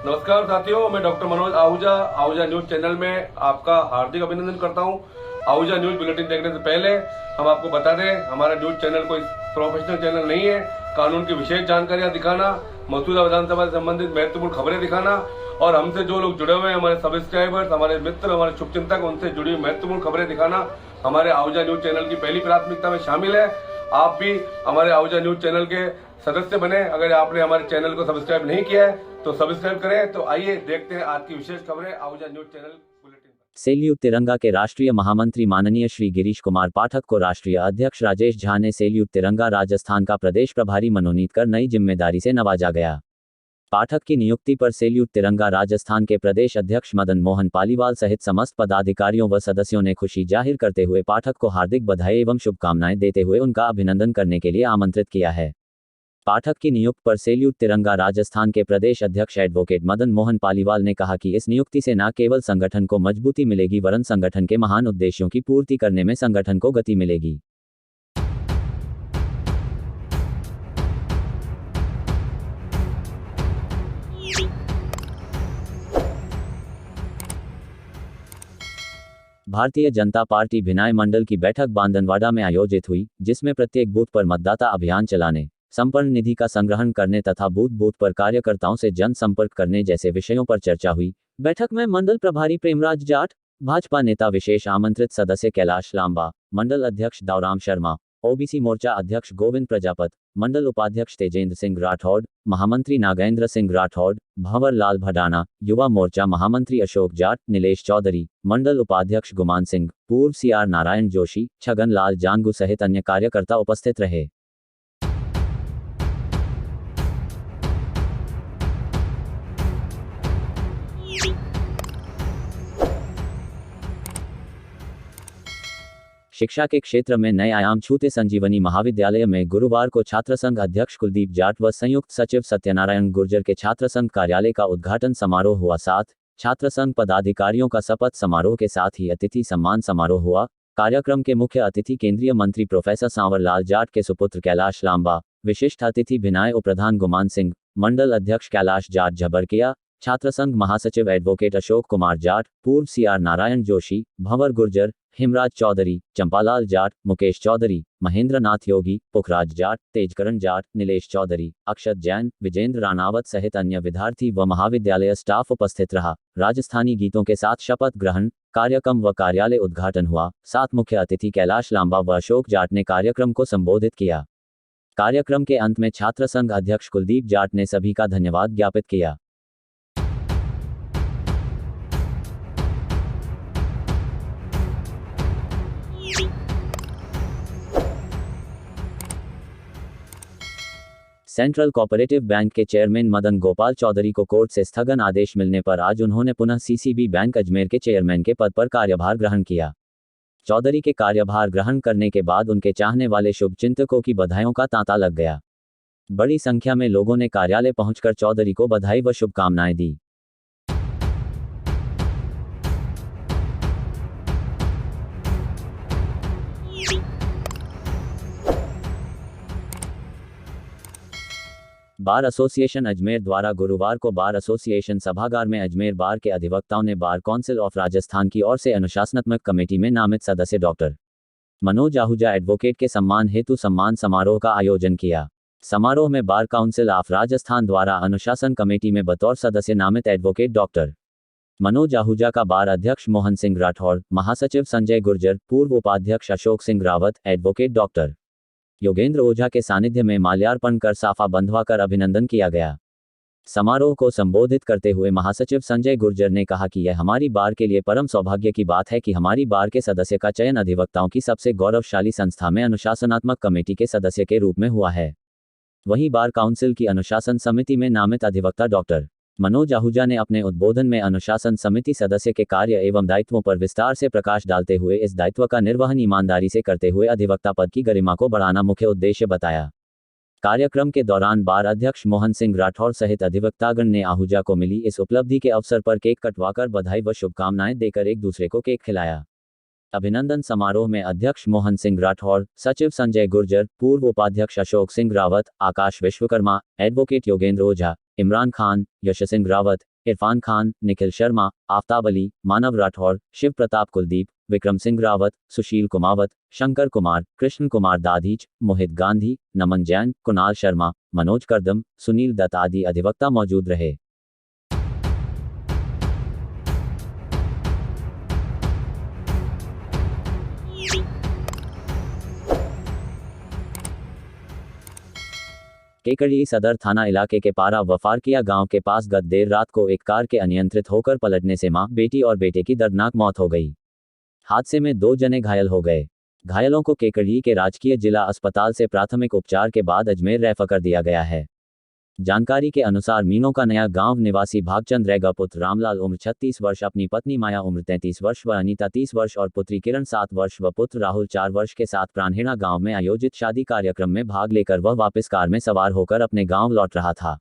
नमस्कार साथियों, मैं doctor Manoj Ahuja Ahuja news channel में आपका हार्दिक अभिनंदन करता हूं। आहूजा न्यूज बुलेटिन देखने से पहले हम आपको बता दें, हमारा न्यूज चैनल कोई प्रोफेशनल चैनल नहीं है। कानून की विशेष जानकारियां दिखाना, मौजूदा विधानसभा से संबंधित महत्वपूर्ण खबरें दिखाना और हमसे जो लोग जुड़े हुए हैं, हमारे सब्सक्राइबर्स, हमारे मित्र, हमारे शुभचिंतक, उनसे जुड़ी हुई महत्वपूर्ण खबरें दिखाना हमारे आहूजा न्यूज चैनल की पहली प्राथमिकता में शामिल है। आप भी हमारे आहूजा न्यूज चैनल के सदस्य बने। अगर आपने हमारे चैनल को सब्सक्राइब नहीं किया है तो सब्सक्राइब करें। तो आइए देखते हैं आज की विशेष खबरें आहूजा न्यूज चैनल बुलेटिन पर। सेल्यूट तिरंगा के राष्ट्रीय महामंत्री माननीय श्री गिरीश कुमार पाठक को राष्ट्रीय अध्यक्ष राजेश झा ने सेल्यूट तिरंगा राजस्थान का प्रदेश प्रभारी मनोनीत कर नई जिम्मेदारी से नवाजा गया। पाठक की नियुक्ति पर सेल्यूट तिरंगा राजस्थान के प्रदेश अध्यक्ष मदन मोहन पालीवाल सहित समस्त पदाधिकारियों व सदस्यों ने खुशी जाहिर करते हुए पाठक को हार्दिक बधाई एवं शुभकामनाएं देते हुए उनका अभिनंदन करने के लिए आमंत्रित किया है। पाठक की नियुक्ति पर सेल्यूट तिरंगा राजस्थान के प्रदेश अध्यक्ष एडवोकेट मदन मोहन पालीवाल ने कहा कि इस नियुक्ति से न केवल संगठन को मजबूती मिलेगी वरन संगठन के महान उद्देश्यों की पूर्ति करने में संगठन को गति मिलेगी। भारतीय जनता पार्टी भिनाय मंडल की बैठक बांदनवाड़ा में आयोजित हुई, जिसमें प्रत्येक बूथ पर मतदाता अभियान चलाने, संपन्न निधि का संग्रहण करने तथा बूथ बूथ पर कार्यकर्ताओं से जन संपर्क करने जैसे विषयों पर चर्चा हुई। बैठक में मंडल प्रभारी प्रेमराज जाट, भाजपा नेता विशेष आमंत्रित सदस्य कैलाश लांबा, मंडल अध्यक्ष दावराम शर्मा, ओबीसी मोर्चा अध्यक्ष गोविंद प्रजापत, मंडल उपाध्यक्ष तेजेंद्र सिंह राठौड़, महामंत्री नागेंद्र सिंह राठौड़, भंवर लाल भडाना, युवा मोर्चा महामंत्री अशोक जाट, नीलेश चौधरी, मंडल उपाध्यक्ष गुमान सिंह, पूर्व सीआर नारायण जोशी, छगन लाल जांगू सहित अन्य कार्यकर्ता उपस्थित रहे। शिक्षा के क्षेत्र में नए आयाम छूते संजीवनी महाविद्यालय में गुरुवार को छात्र संघ अध्यक्ष कुलदीप जाट व संयुक्त सचिव सत्यनारायण गुर्जर के छात्र संघ कार्यालय का उद्घाटन समारोह हुआ। साथ छात्र संघ पदाधिकारियों का शपथ समारोह के साथ ही अतिथि सम्मान समारोह हुआ। कार्यक्रम के मुख्य अतिथि केंद्रीय मंत्री प्रोफेसर सांवर लाल जाट के सुपुत्र कैलाश लांबा, विशिष्ट अतिथि भिनाय उपप्रधान गुमान सिंह, मंडल अध्यक्ष कैलाश जाट झबरकिया, छात्र संघ महासचिव एडवोकेट अशोक कुमार जाट, पूर्व सीआर नारायण जोशी, भंवर गुर्जर, हिमराज चौधरी, चंपालाल जाट, मुकेश चौधरी, महेंद्र नाथ योगी, पुखराज जाट, तेजकरण जाट, नीलेश चौधरी, अक्षत जैन, विजेंद्र राणावत सहित अन्य विद्यार्थी व महाविद्यालय स्टाफ उपस्थित रहा। राजस्थानी गीतों के साथ शपथ ग्रहण कार्यक्रम व कार्यालय उद्घाटन हुआ। साथ मुख्य अतिथि कैलाश लांबा व अशोक जाट ने कार्यक्रम को संबोधित किया। कार्यक्रम के अंत में छात्र संघ अध्यक्ष कुलदीप जाट ने सभी का धन्यवाद ज्ञापित किया। सेंट्रल कोऑपरेटिव बैंक के चेयरमैन मदन गोपाल चौधरी को कोर्ट से स्थगन आदेश मिलने पर आज उन्होंने पुनः सीसीबी बैंक अजमेर के चेयरमैन के पद पर कार्यभार ग्रहण किया। चौधरी के कार्यभार ग्रहण करने के बाद उनके चाहने वाले शुभचिंतकों की बधाइयों का तांता लग गया। बड़ी संख्या में लोगों ने कार्यालय पहुंचकर चौधरी को बधाई व शुभकामनाएं दी। बार एसोसिएशन अजमेर द्वारा गुरुवार को बार एसोसिएशन सभागार में अजमेर बार के अधिवक्ताओं ने बार काउंसिल ऑफ राजस्थान की ओर से अनुशासनात्मक कमेटी में नामित सदस्य डॉक्टर मनोज आहूजा एडवोकेट के सम्मान हेतु सम्मान समारोह का आयोजन किया। समारोह में बार काउंसिल ऑफ राजस्थान द्वारा अनुशासन कमेटी में बतौर सदस्य नामित एडवोकेट डॉक्टर मनोज आहूजा का बार अध्यक्ष मोहन सिंह राठौड़, महासचिव संजय गुर्जर, पूर्व उपाध्यक्ष अशोक सिंह रावत, एडवोकेट डॉक्टर योगेंद्र ओझा के सानिध्य में माल्यार्पण कर साफा बंधवाकर अभिनंदन किया गया। समारोह को संबोधित करते हुए महासचिव संजय गुर्जर ने कहा कि यह हमारी बार के लिए परम सौभाग्य की बात है कि हमारी बार के सदस्य का चयन अधिवक्ताओं की सबसे गौरवशाली संस्था में अनुशासनात्मक कमेटी के सदस्य के रूप में हुआ है। वहीं बार काउंसिल की अनुशासन समिति में नामित अधिवक्ता डॉक्टर मनोज आहूजा ने अपने उद्बोधन में अनुशासन समिति सदस्य के कार्य एवं दायित्वों पर विस्तार से प्रकाश डालते हुए इस दायित्व का निर्वहन ईमानदारी से करते हुए अधिवक्ता पद की गरिमा को बढ़ाना मुख्य उद्देश्य बताया। कार्यक्रम के दौरान बार अध्यक्ष मोहन सिंह राठौड़ सहित अधिवक्तागण ने आहूजा को मिली इस उपलब्धि के अवसर पर केक कटवाकर बधाई व शुभकामनाएं देकर एक दूसरे को केक खिलाया। अभिनंदन समारोह में अध्यक्ष मोहन सिंह राठौड़, सचिव संजय गुर्जर, पूर्व उपाध्यक्ष अशोक सिंह रावत, आकाश विश्वकर्मा, एडवोकेट योगेंद्र ओझा, इमरान खान, यशस्वी रावत, इरफान खान, निखिल शर्मा, आफ्ताब अली, मानव राठौर, शिव प्रताप कुलदीप, विक्रम सिंह रावत, सुशील कुमावत, शंकर कुमार, कृष्ण कुमार दाधीच, मोहित गांधी, नमन जैन, कुणाल शर्मा, मनोज कर्दम, सुनील दत्त आदि अधिवक्ता मौजूद रहे। केकड़ी सदर थाना इलाके के पारा वफारकिया गांव के पास गत देर रात को एक कार के अनियंत्रित होकर पलटने से मां, बेटी और बेटे की दर्दनाक मौत हो गई। हादसे में 2 जने घायल हो गए। घायलों को केकड़ी के राजकीय जिला अस्पताल से प्राथमिक उपचार के बाद अजमेर रेफर कर दिया गया है। जानकारी के अनुसार मीनों का नया गांव निवासी भागचंद रेगा पुत्र रामलाल उम्र 36 वर्ष, अपनी पत्नी माया उम्र 33 वर्ष व अनीता 30 वर्ष और पुत्री किरण 7 वर्ष व पुत्र राहुल 4 वर्ष के साथ प्राणहिणा गांव में आयोजित शादी कार्यक्रम में भाग लेकर वह वापस कार में सवार होकर अपने गांव लौट रहा था।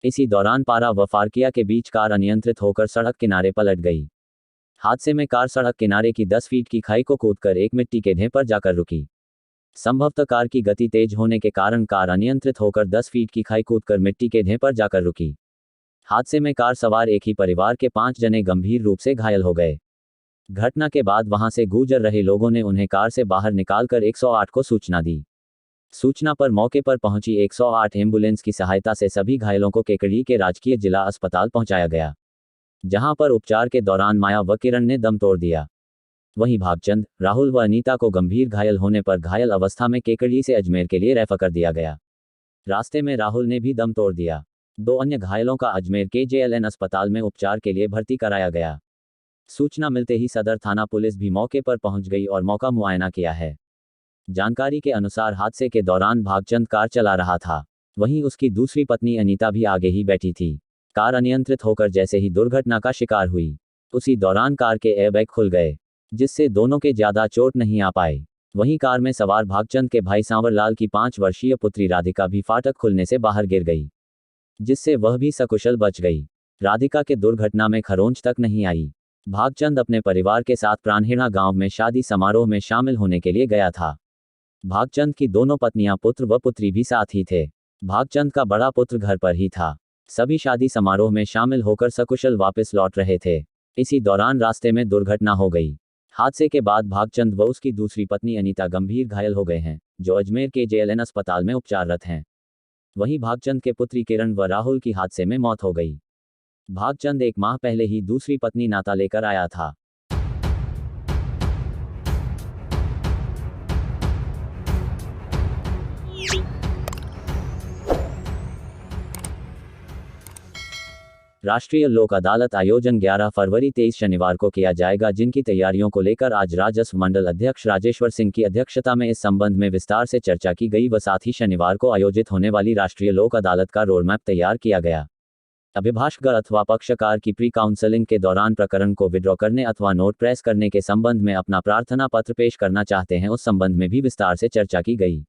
इसी दौरान पारा व फारकिया के बीच कार अनियंत्रित होकर सड़क किनारे पलट गई। हादसे में कार सड़क किनारे की 10 फीट की खाई को कूदकर एक मिट्टी के ढेर पर जाकर रुकी। संभवतः कार की गति तेज होने के कारण कार अनियंत्रित होकर 10 फीट की खाई कूदकर मिट्टी के ढेर पर जाकर रुकी। हादसे में कार सवार एक ही परिवार के 5 जने गंभीर रूप से घायल हो गए। घटना के बाद वहां से गुजर रहे लोगों ने उन्हें कार से बाहर निकालकर 108 को सूचना दी। सूचना पर मौके पर पहुंची 108 एम्बुलेंस की सहायता से सभी घायलों को केकड़ी के राजकीय जिला अस्पताल पहुंचाया गया, जहां पर उपचार के दौरान माया व किरण ने दम तोड़ दिया। वहीं भागचंद, राहुल व अनीता को गंभीर घायल होने पर घायल अवस्था में केकड़ी से अजमेर के लिए रेफर कर दिया गया। रास्ते में राहुल ने भी दम तोड़ दिया। 2 अन्य घायलों का अजमेर के JLN अस्पताल में उपचार के लिए भर्ती कराया गया। सूचना मिलते ही सदर थाना पुलिस भी मौके पर पहुंच गई और मौका मुआयना किया है। जानकारी के अनुसार हादसे के दौरान भागचंद कार चला रहा था, वहीं उसकी दूसरी पत्नी अनीता भी आगे ही बैठी थी। कार अनियंत्रित होकर जैसे ही दुर्घटना का शिकार हुई, उसी दौरान कार के एयरबैग खुल गए, जिससे दोनों के ज्यादा चोट नहीं आ पाई। वहीं कार में सवार भागचंद के भाई सांवरलाल की 5 वर्षीय पुत्री राधिका भी फाटक खुलने से बाहर गिर गई, जिससे वह भी सकुशल बच गई। राधिका के दुर्घटना में खरोंच तक नहीं आई। भागचंद अपने परिवार के साथ प्राणहिणा गांव में शादी समारोह में शामिल होने के लिए गया था। भागचंद की दोनों पत्नियां, पुत्र व पुत्री भी साथ ही थे। भागचंद का बड़ा पुत्र घर पर ही था। सभी शादी समारोह में शामिल होकर सकुशल वापस लौट रहे थे। इसी दौरान रास्ते में दुर्घटना हो गई। हादसे के बाद भागचंद व उसकी दूसरी पत्नी अनीता गंभीर घायल हो गए हैं, जो अजमेर के JLN अस्पताल में उपचाररत हैं। वहीं भागचंद के पुत्री किरण व राहुल की हादसे में मौत हो गई। भागचंद 1 माह पहले ही दूसरी पत्नी नाता लेकर आया था। राष्ट्रीय लोक अदालत आयोजन 11 फरवरी 23 शनिवार को किया जाएगा, जिनकी तैयारियों को लेकर आज राजस्व मंडल अध्यक्ष राजेश्वर सिंह की अध्यक्षता में इस संबंध में विस्तार से चर्चा की गई व साथ ही शनिवार को आयोजित होने वाली राष्ट्रीय लोक अदालत का रोडमैप तैयार किया गया। अभिभाषक अथवा पक्षकार की प्री काउंसलिंग के दौरान प्रकरण को विड्रॉ करने अथवा नोट प्रेस करने के संबंध में अपना प्रार्थना पत्र पेश करना चाहते हैं, उस संबंध में भी विस्तार से चर्चा की गई।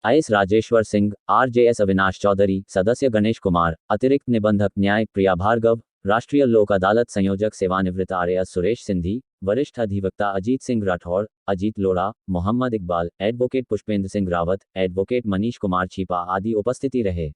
IS राजेश्वर सिंह, RJS अविनाश चौधरी, सदस्य गणेश कुमार, अतिरिक्त निबंधक न्याय प्रिया भार्गव, राष्ट्रीय लोक अदालत संयोजक सेवानिवृत्त RAS सुरेश सिंधी, वरिष्ठ अधिवक्ता अजीत सिंह राठौर, अजीत लोढ़ा, मोहम्मद इकबाल, एडवोकेट पुष्पेंद्र सिंह रावत, एडवोकेट मनीष कुमार छिपा आदि उपस्थिति रहे।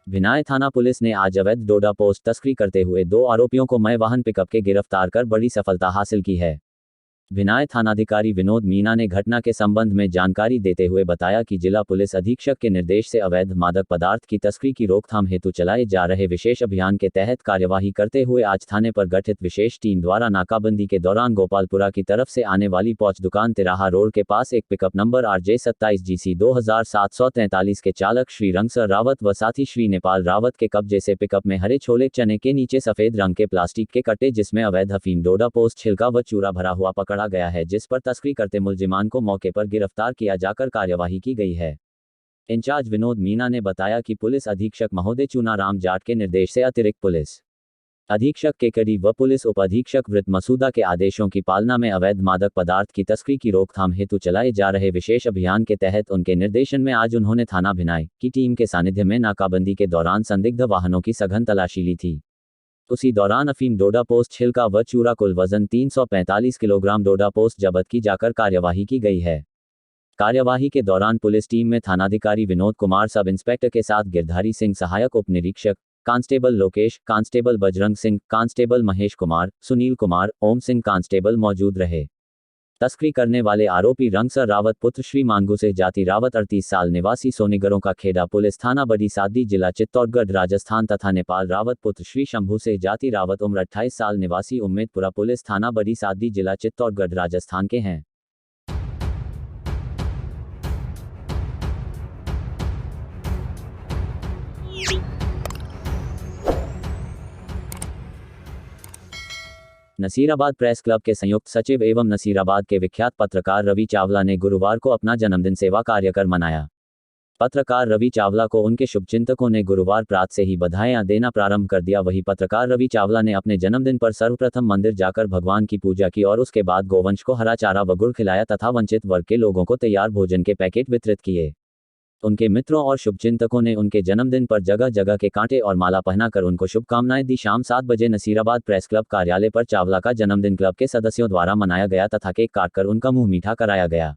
भिनाय थाना पुलिस ने आज अवैध डोडा पोस्ट तस्करी करते हुए 2 आरोपियों को मय वाहन पिकअप के गिरफ्तार कर बड़ी सफलता हासिल की है। भिनाय थानाधिकारी विनोद मीना ने घटना के संबंध में जानकारी देते हुए बताया कि जिला पुलिस अधीक्षक के निर्देश से अवैध मादक पदार्थ की तस्करी की रोकथाम हेतु चलाए जा रहे विशेष अभियान के तहत कार्यवाही करते हुए आज थाने पर गठित विशेष टीम द्वारा नाकाबंदी के दौरान गोपालपुरा की तरफ से आने वाली पौच दुकान तिराहा रोड के पास एक पिकअप नंबर RJ 27 GC 2743 के चालक श्री रंगसर रावत व साथी श्री नेपाल रावत के कब्जे से पिकअप में हरे छोले चने के नीचे सफेद रंग के प्लास्टिक के कट्टे जिसमें अवैध अफीम, डोडा पोस्ट, छिलका व चूरा भरा हुआ पकड़ा गया है, जिस पर तस्करी करते मुलजिमान को मौके पर गिरफ्तार किया जाकर कार्यवाही की गई है। इंचार्ज विनोद मीना ने बताया कि पुलिस अधीक्षक महोदय चूनाराम जाट के निर्देश से अतिरिक्त पुलिस अधीक्षक केकड़ी व पुलिस उप अधीक्षक वृत्त मसूदा के आदेशों की पालना में अवैध मादक पदार्थ की तस्करी की रोकथाम हेतु चलाए जा रहे विशेष अभियान के तहत उनके निर्देशन में आज उन्होंने थाना भिनाय की टीम के सानिध्य में नाकाबंदी के दौरान संदिग्ध वाहनों की सघन तलाशी ली थी। उसी दौरान अफीम डोडा पोस्ट छिलका व चूरा कुल वजन 345 किलोग्राम डोडा पोस्ट जब्त की जाकर कार्यवाही की गई है। कार्यवाही के दौरान पुलिस टीम में थानाधिकारी विनोद कुमार, सब इंस्पेक्टर के साथ गिरधारी सिंह, सहायक उप निरीक्षक, constable Lokesh, constable Bajrang Singh, constable Mahesh Kumar, Sunil Kumar, Om Singh constable मौजूद रहे। तस्करी करने वाले आरोपी रंगसर रावत पुत्र श्री मांगू से जाति रावत 38 साल निवासी सोनीगरों का खेड़ा पुलिस थाना बड़ी सादी जिला चित्तौड़गढ़ राजस्थान तथा नेपाल रावत पुत्र श्री शंभू से जाति रावत उम्र 28 साल निवासी उम्मेदपुरा पुलिस थाना बड़ी सादी जिला चित्तौड़गढ़ राजस्थान के हैं। नसीराबाद प्रेस क्लब के संयुक्त सचिव एवं नसीराबाद के विख्यात पत्रकार रवि चावला ने गुरुवार को अपना जन्मदिन सेवा कार्यक्रम मनाया। पत्रकार रवि चावला को उनके शुभचिंतकों ने गुरुवार प्रात से ही बधाइयां देना प्रारंभ कर दिया। वहीं पत्रकार रवि चावला ने अपने जन्मदिन पर सर्वप्रथम मंदिर जाकर भगवान की पूजा की और उसके बाद गौवंश को हरा चारा व गुड़ खिलाया तथा वंचित वर्ग के लोगों को तैयार भोजन के पैकेट वितरित किए। उनके मित्रों और शुभचिंतकों ने उनके जन्मदिन पर जगह जगह के कांटे और माला पहनाकर उनको शुभकामनाएं दी। शाम 7 बजे नसीराबाद प्रेस क्लब कार्यालय पर चावला का जन्मदिन क्लब के सदस्यों द्वारा मनाया गया तथा केक काटकर उनका मुंह मीठा कराया गया।